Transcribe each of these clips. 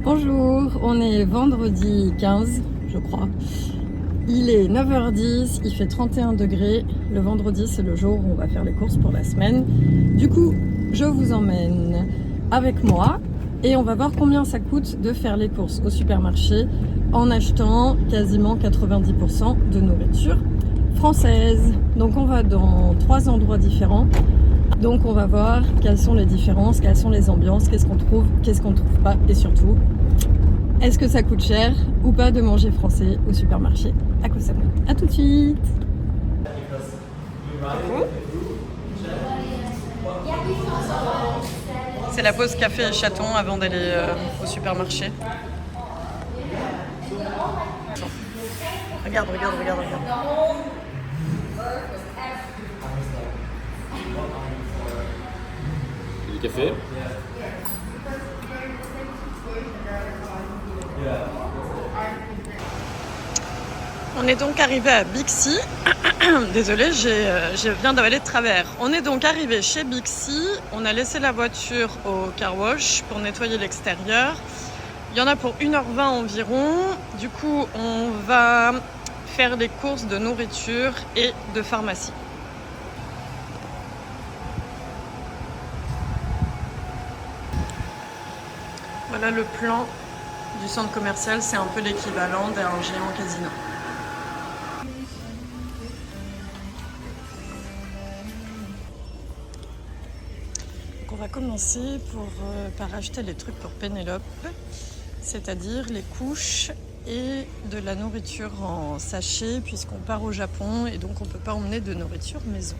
Bonjour, on est vendredi 15, je crois. Il est 9h10, il fait 31 degrés. Le vendredi, c'est le jour où on va faire les courses pour la semaine. Du coup, je vous emmène avec moi et on va voir combien ça coûte de faire les courses au supermarché en achetant quasiment 90% de nourriture française. Donc on va dans 3 endroits différents. Donc on va voir quelles sont les différences, quelles sont les ambiances, qu'est-ce qu'on trouve pas et surtout, est-ce que ça coûte cher ou pas de manger français au supermarché à Koh Samui. A tout de suite. C'est la pause café et chaton avant d'aller au supermarché. Regarde. Du café. On est donc arrivé à Bixi. Désolée, je viens d'avaler de travers. On est donc arrivé chez Bixi. On a laissé la voiture au car wash pour nettoyer l'extérieur. Il y en a pour 1h20 environ. Du coup, on va faire des courses de nourriture et de pharmacie. Voilà le plan du centre commercial, c'est un peu l'équivalent d'un géant casino. Donc on va commencer par acheter les trucs pour Pénélope, c'est-à-dire les couches et de la nourriture en sachet puisqu'on part au Japon et donc on ne peut pas emmener de nourriture maison.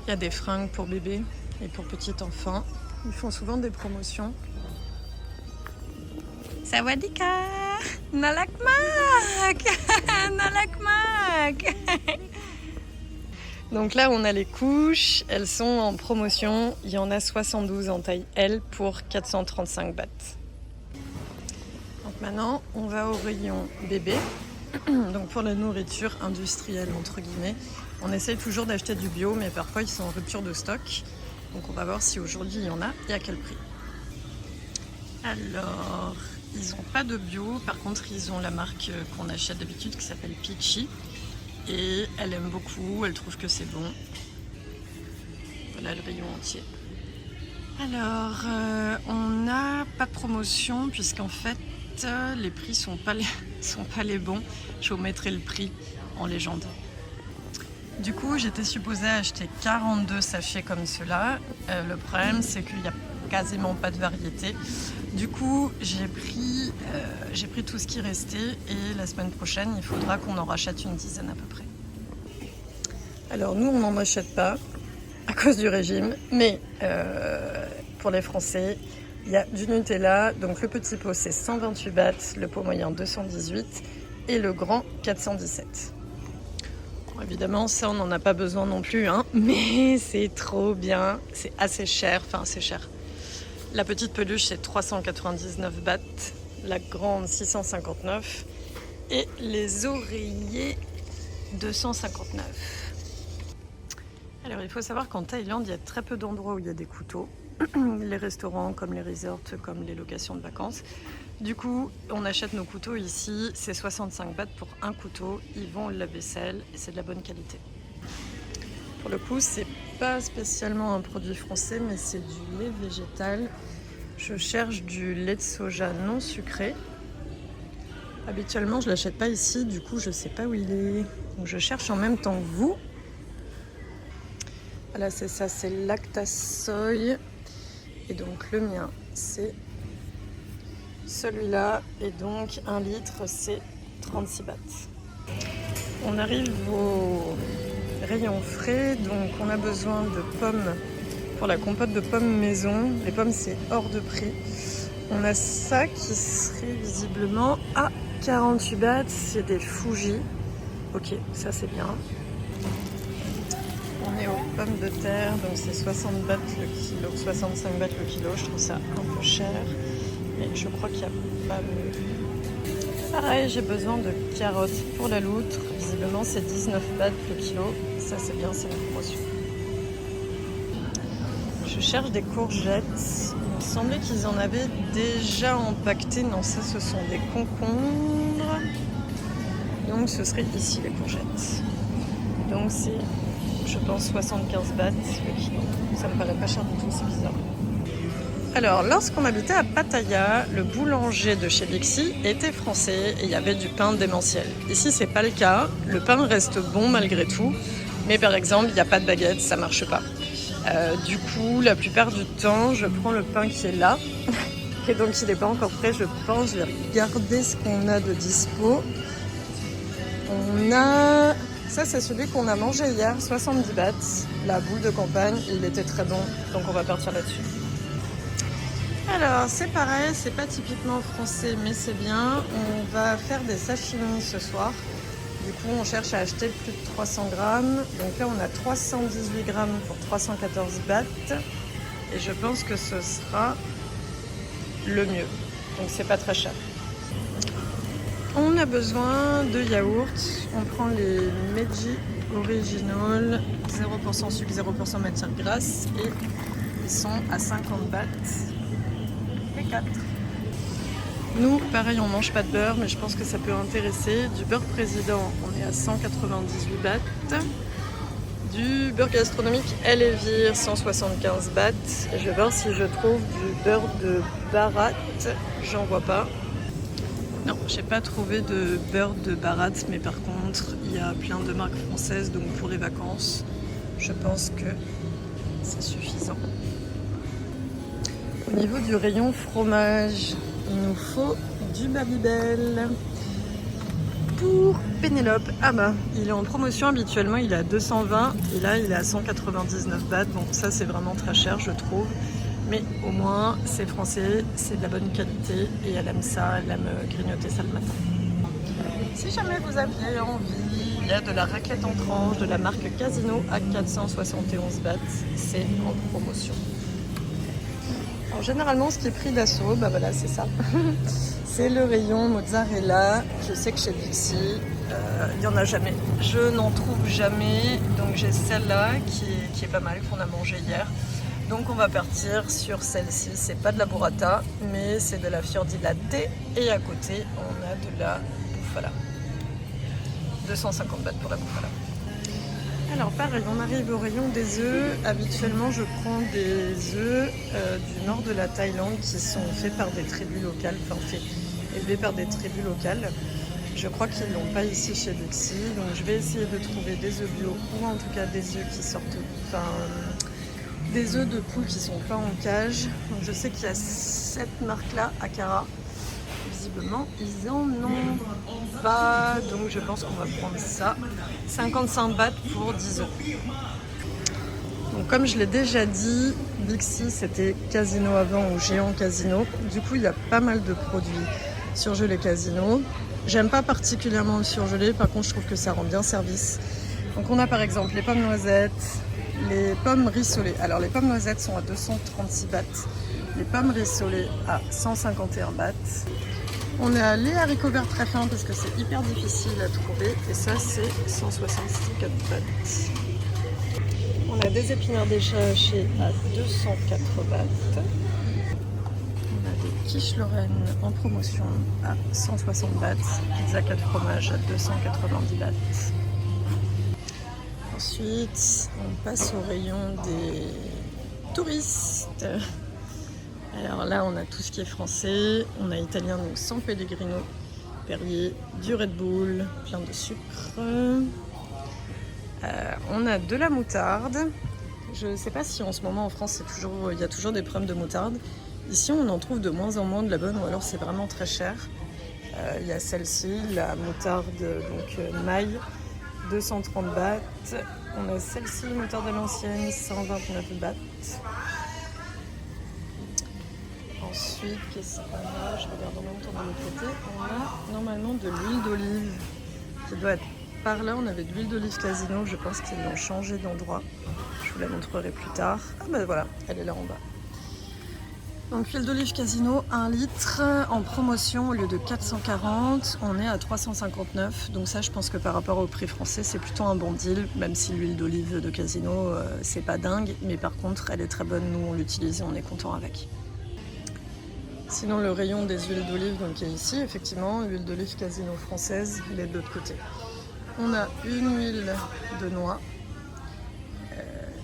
Il y a des fringues pour bébé et pour petit enfant. Ils font souvent des promotions. Sawadika, Nalakmak, Nalakmak. Donc là, on a les couches. Elles sont en promotion. Il y en a 72 en taille L pour 435 bahts. Donc maintenant, on va au rayon bébé. Donc pour la nourriture industrielle, entre guillemets. On essaye toujours d'acheter du bio, mais parfois ils sont en rupture de stock. Donc on va voir si aujourd'hui il y en a et à quel prix. Alors, ils n'ont pas de bio, par contre ils ont la marque qu'on achète d'habitude qui s'appelle Peachy. Et elle aime beaucoup, elle trouve que c'est bon. Voilà le rayon entier. Alors, on n'a pas de promotion puisqu'en fait les prix sont pas les bons. Je vous mettrai le prix en légende. Du coup, j'étais supposée acheter 42 sachets comme cela. Le problème, c'est qu'il n'y a quasiment pas de variété. Du coup, j'ai pris tout ce qui restait et la semaine prochaine, il faudra qu'on en rachète une dizaine à peu près. Alors nous, on n'en achète pas à cause du régime, mais pour les Français, il y a du Nutella. Donc le petit pot, c'est 128 bahts, le pot moyen 218 et le grand 417. Bon, évidemment, ça, on n'en a pas besoin non plus, hein, mais c'est trop bien. C'est assez cher, La petite peluche, c'est 399 bahts, la grande 659 et les oreillers 259. Alors, il faut savoir qu'en Thaïlande, il y a très peu d'endroits où il y a des couteaux. Les restaurants, comme les resorts, comme les locations de vacances. Du coup, on achète nos couteaux ici, c'est 65 bahts pour un couteau. Ils vont au lave-vaisselle et c'est de la bonne qualité. Pour le coup, c'est pas spécialement un produit français, mais c'est du lait végétal. Je cherche du lait de soja non sucré. Habituellement, je l'achète pas ici, du coup, je sais pas où il est. Donc, je cherche en même temps que vous. Voilà, c'est ça, c'est Lactasoy. Et donc, le mien, c'est celui-là. Et donc, 1 litre, c'est 36 bahts. On arrive au rayon frais, donc on a besoin de pommes pour la compote de pommes maison. Les pommes, c'est hors de prix. On a ça qui serait visiblement à 48 bahts. C'est des Fuji. Ok, ça c'est bien. On est aux pommes de terre, donc c'est 60 bahts le kilo, 65 bahts le kilo. Je trouve ça un peu cher, mais je crois qu'il n'y a pas de... Pareil, j'ai besoin de carottes pour la loutre. Visiblement, c'est 19 bahts le kilo. Ça c'est bien, c'est une promotion. Je cherche des courgettes. Il me semblait qu'ils en avaient déjà empaqueté. Non, ça, ce sont des concombres. Donc, ce serait ici les courgettes. Donc, c'est, je pense, 75 bahts le kilo. Ça me paraît pas cher du tout, c'est bizarre. Alors, lorsqu'on habitait à Pattaya, le boulanger de chez Bixi était français et il y avait du pain démentiel. Ici, c'est pas le cas. Le pain reste bon malgré tout. Mais par exemple, il n'y a pas de baguette, ça marche pas. Du coup, la plupart du temps, je prends le pain qui est là. Et donc, il n'est pas encore prêt, je pense. Je vais regarder ce qu'on a de dispo. On a... Ça, c'est celui qu'on a mangé hier, 70 bahts. La boule de campagne, il était très bon. Donc, on va partir là-dessus. Alors, c'est pareil, c'est pas typiquement français, mais c'est bien. On va faire des sashimi ce soir. Du coup, on cherche à acheter plus de 300 grammes. Donc là, on a 318 grammes pour 314 bahts. Et je pense que ce sera le mieux. Donc, c'est pas très cher. On a besoin de yaourt. On prend les Meiji Original, 0% sucre, 0% matière grasse. Et ils sont à 50 bahts. Les 4. Nous, pareil, on mange pas de beurre, mais je pense que ça peut intéresser. Du beurre président, on est à 198 bahts. Du beurre gastronomique Elevir, 175 bahts. Et je vais voir si je trouve du beurre de Bharat. J'en vois pas. Non, j'ai pas trouvé de beurre de Bharat, mais par contre, il y a plein de marques françaises, donc pour les vacances, je pense que c'est suffisant. Au niveau du rayon fromage, il nous faut du Babybel. Pour Pénélope, ah bah, il est en promotion habituellement, il est à 220 et là il est à 199 bahts, donc ça c'est vraiment très cher je trouve. Mais au moins c'est français, c'est de la bonne qualité et elle aime ça, elle aime grignoter ça le matin. Si jamais vous aviez envie, il y a de la raclette en tranche de la marque Casino à 471 bahts, c'est en promotion. Alors, généralement, ce qui est pris d'assaut, bah voilà, c'est ça. C'est le rayon mozzarella. Je sais que chez Bixi, il n'y en a jamais. Je n'en trouve jamais. Donc j'ai celle-là qui est pas mal, qu'on a mangée hier. Donc on va partir sur celle-ci. C'est pas de la burrata, mais c'est de la fior di latte. Et à côté, on a de la bufala. 250 bahts pour la bufala. Alors pareil, on arrive au rayon des œufs. Habituellement, je prends des œufs du nord de la Thaïlande qui sont faits par des tribus locales, enfin élevés par des tribus locales. Je crois qu'ils l'ont pas ici chez Bixi, donc je vais essayer de trouver des œufs bio ou en tout cas des œufs qui sortent, des œufs de poule qui sont pas en cage. Donc je sais qu'il y a cette marque-là, Akara. Visiblement, ils en ont pas, donc je pense qu'on va prendre ça. 55 bahts pour 10 œufs. Donc comme je l'ai déjà dit, Bixi c'était Casino avant ou Géant Casino. Du coup, il y a pas mal de produits surgelés Casino. J'aime pas particulièrement le surgelé, par contre je trouve que ça rend bien service. Donc on a par exemple les pommes noisettes, les pommes rissolées. Alors les pommes noisettes sont à 236 bahts, les pommes rissolées à 151 bahts. On a les haricots verts très fins parce que c'est hyper difficile à trouver et ça c'est 164 bahts. On a des épinards hachés à 204 bahts. On a des quiches Lorraine en promotion à 160 bahts. Pizza 4 fromages à 290 bahts. Ensuite, on passe au rayon des touristes. Alors là, on a tout ce qui est français. On a italien, donc San Pellegrino, Perrier, du Red Bull, plein de sucre. On a de la moutarde. Je ne sais pas si en ce moment en France, il y a toujours des problèmes de moutarde. Ici, on en trouve de moins en moins de la bonne, ou alors c'est vraiment très cher. Il y a celle-ci, la moutarde donc maille, 230 bahts. On a celle-ci, moutarde à l'ancienne, 129 bahts. Ensuite, qu'est-ce qu'on a? Je regarde en même temps de l'autre côté. On a normalement de l'huile d'olive qui doit être par là. On avait de l'huile d'olive Casino. Je pense qu'ils l'ont changé d'endroit. Je vous la montrerai plus tard. Ah ben voilà, elle est là en bas. Donc huile d'olive Casino, 1 litre, en promotion au lieu de 440, on est à 359. Donc ça, je pense que par rapport au prix français, c'est plutôt un bon deal, même si l'huile d'olive de Casino, c'est pas dingue. Mais par contre, elle est très bonne, nous on l'utilise et on est content avec. Sinon, le rayon des huiles d'olive donc, est ici, effectivement, l'huile d'olive Casino française, elle est de l'autre côté. On a une huile de noix.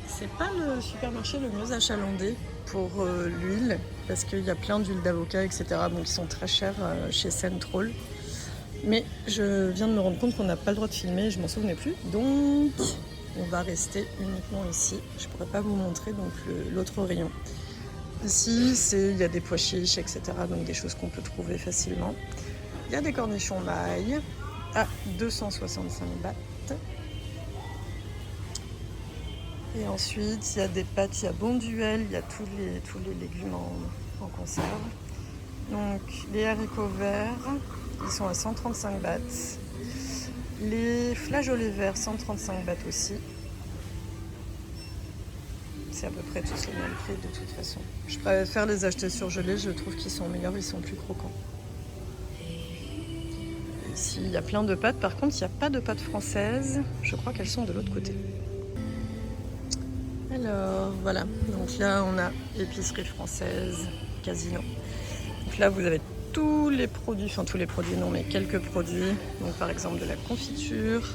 C'est pas le supermarché le mieux achalandé pour l'huile, parce qu'il y a plein d'huiles d'avocat, etc. Donc qui sont très chères chez Central. Mais je viens de me rendre compte qu'on n'a pas le droit de filmer, je m'en souvenais plus. Donc on va rester uniquement ici. Je pourrais pas vous montrer donc l'autre rayon. Ici, il y a des pois chiches, etc. Donc des choses qu'on peut trouver facilement. Il y a des cornichons mailles à 265 bahts. Et ensuite, il y a des pâtes, il y a Bonduelle, il y a tous les légumes en conserve. Donc, les haricots verts, ils sont à 135 bahts. Les flageolets verts, 135 bahts aussi. C'est à peu près tous les mêmes prix de toute façon. Je préfère les acheter surgelés, je trouve qu'ils sont meilleurs, ils sont plus croquants. Ici, il y a plein de pâtes. Par contre, il n'y a pas de pâtes françaises. Je crois qu'elles sont de l'autre côté. Alors voilà, donc là on a épicerie française, Casino. Donc là vous avez tous les produits, enfin tous les produits non mais quelques produits. Donc par exemple de la confiture.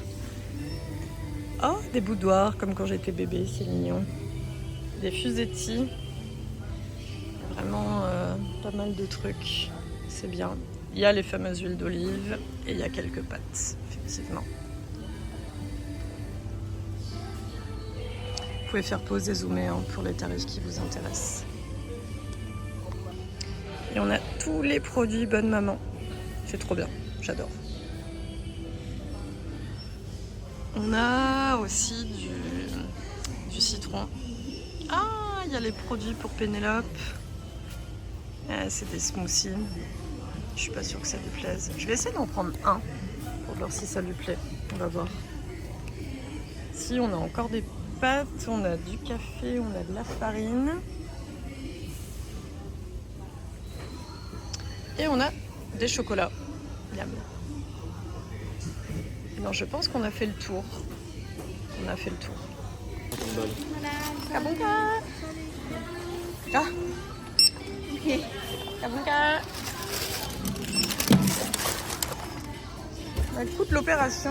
Oh, des boudoirs comme quand j'étais bébé, c'est mignon. Des fusetti. Vraiment pas mal de trucs, c'est bien. Il y a les fameuses huiles d'olive et il y a quelques pâtes, effectivement. Vous pouvez faire pause et zoomer pour les tarifs qui vous intéressent. Et on a tous les produits Bonne Maman. C'est trop bien, j'adore. On a aussi du citron. Ah, il y a les produits pour Pénélope. C'est des smoothies. Je suis pas sûre que ça lui plaise. Je vais essayer d'en prendre un pour voir si ça lui plaît. On va voir. Si on a encore des pâtes, on a du café, on a de la farine. Et on a des chocolats. Miam. Non, je pense qu'on a fait le tour. On a fait le tour. Kabunka. Ah. Kabunka. Le coût de l'opération,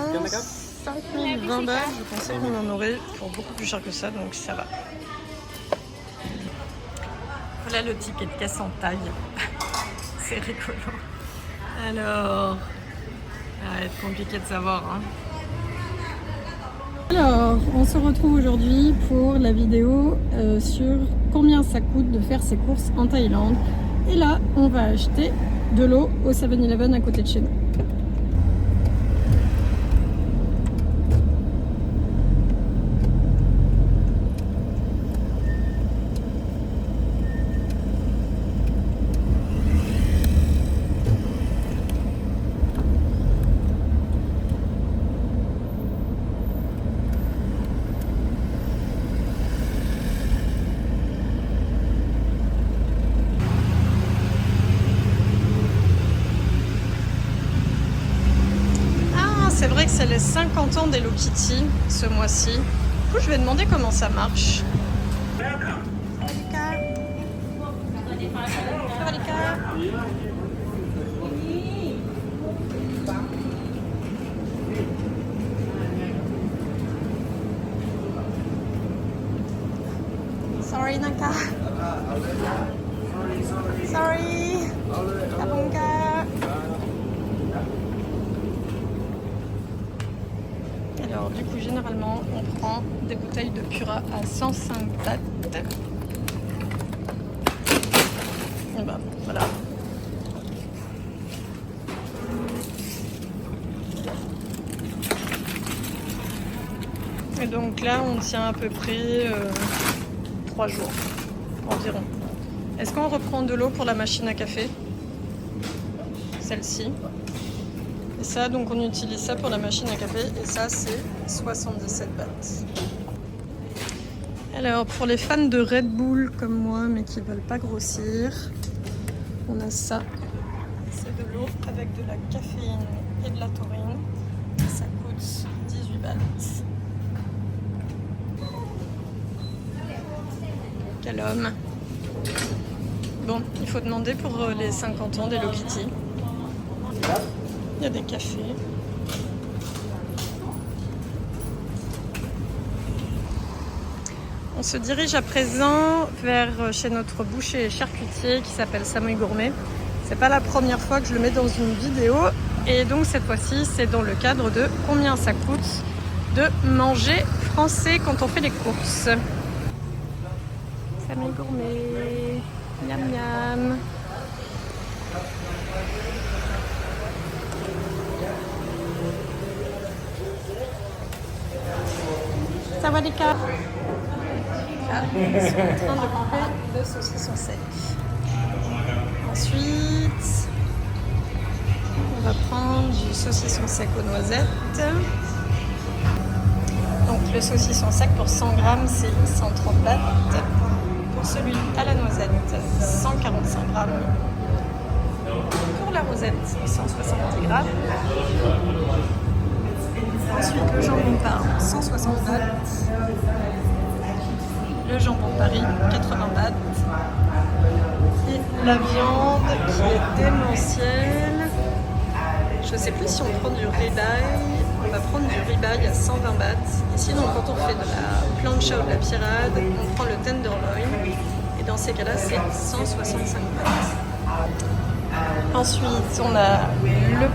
5020 balles. Je pensais qu'on en aurait pour beaucoup plus cher que ça, donc ça va. Voilà le ticket de caisse en taille. C'est rigolo. Alors, ça va être compliqué de savoir. Hein. Alors, on se retrouve aujourd'hui pour la vidéo sur combien ça coûte de faire ses courses en Thaïlande. Et là, on va acheter de l'eau au 7-Eleven à côté de chez nous. C'est vrai que c'est les 50 ans d'Hello Kitty ce mois-ci. Du coup, je vais demander comment ça marche. Sorry, Naka. Sorry. Kabunka. Alors du coup généralement on prend des bouteilles de Pura à 105 bahts. Et ben voilà. Et donc là on tient à peu près 3 jours environ. Est-ce qu'on reprend de l'eau pour la machine à café? Celle-ci. Et ça, donc on utilise ça pour la machine à café et ça c'est 77 bahts. Alors pour les fans de Red Bull comme moi mais qui ne veulent pas grossir, on a ça. C'est de l'eau avec de la caféine et de la taurine. Ça coûte 18 bahts. Quel homme. Bon, il faut demander pour les 50 ans d'Hello Kitty. Il y a des cafés. On se dirige à présent vers chez notre boucher et charcutier qui s'appelle Samui Gourmet. C'est pas la première fois que je le mets dans une vidéo et donc cette fois-ci c'est dans le cadre de combien ça coûte de manger français quand on fait les courses. Samui Gourmet, miam miam. Sawadika. Ah, ils sont en train de couper le saucisson sec. Ensuite, on va prendre du saucisson sec aux noisettes. Donc le saucisson sec pour 100 grammes, c'est 130 bahts. Pour celui à la noisette, 145 grammes. Pour la rosette, 170 grammes. Ensuite, le jambon parme, 160 bahts. Le jambon de Paris, 80 bahts. Et la viande qui est démentielle. Je ne sais plus si on prend du ribeye. On va prendre du ribeye à 120 bahts. Et sinon, quand on fait de la plancha ou de la pirade, on prend le tenderloin. Et dans ces cas-là, c'est 165 bahts. Ensuite, on a le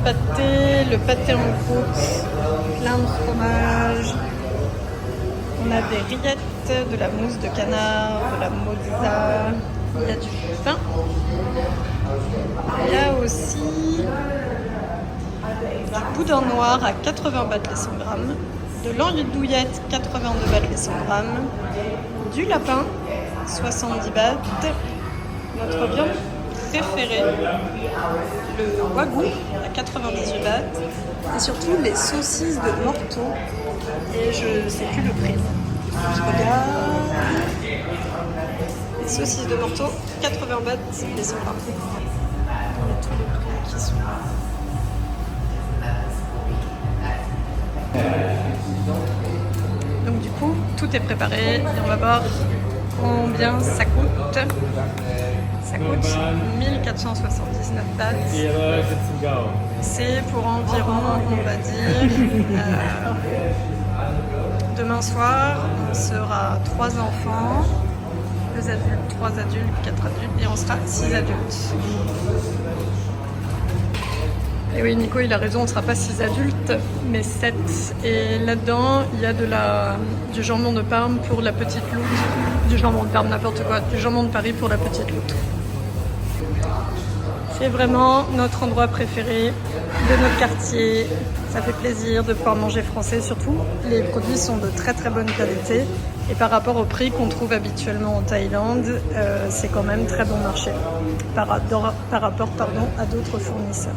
pâté en croûte, plein de fromage. On a des rillettes, de la mousse de canard, de la mozza, il y a du pain. Il y a aussi du boudin noir à 80 bahts les 100 grammes, de l'andouillette 82 bahts les 100 grammes, du lapin 70 bahts, notre viande préférée, le wagyu à 98 bahts, et surtout les saucisses de Morteau, et je ne sais plus le prix. Je regarde. Les saucisses de Morteau, 80 bahts les 100 grammes. On a tous les prix qui sont là. Donc du coup, tout est préparé et on va voir combien ça coûte. Ça coûte 1479 bahts. C'est pour environ, on va dire, demain soir, on sera 3 enfants, 2 adultes, 3 adultes, 4 adultes et on sera 6 adultes. Et oui, Nico, il a raison, on ne sera pas 6 adultes, mais 7. Et là-dedans, il y a du jambon de Parme pour la petite loutre. Du jambon de Parme, n'importe quoi. Du jambon de Paris pour la petite loutre. C'est vraiment notre endroit préféré de notre quartier. Ça fait plaisir de pouvoir manger français. Surtout, les produits sont de très très bonne qualité. Et par rapport au prix qu'on trouve habituellement en Thaïlande, c'est quand même très bon marché par rapport à d'autres fournisseurs.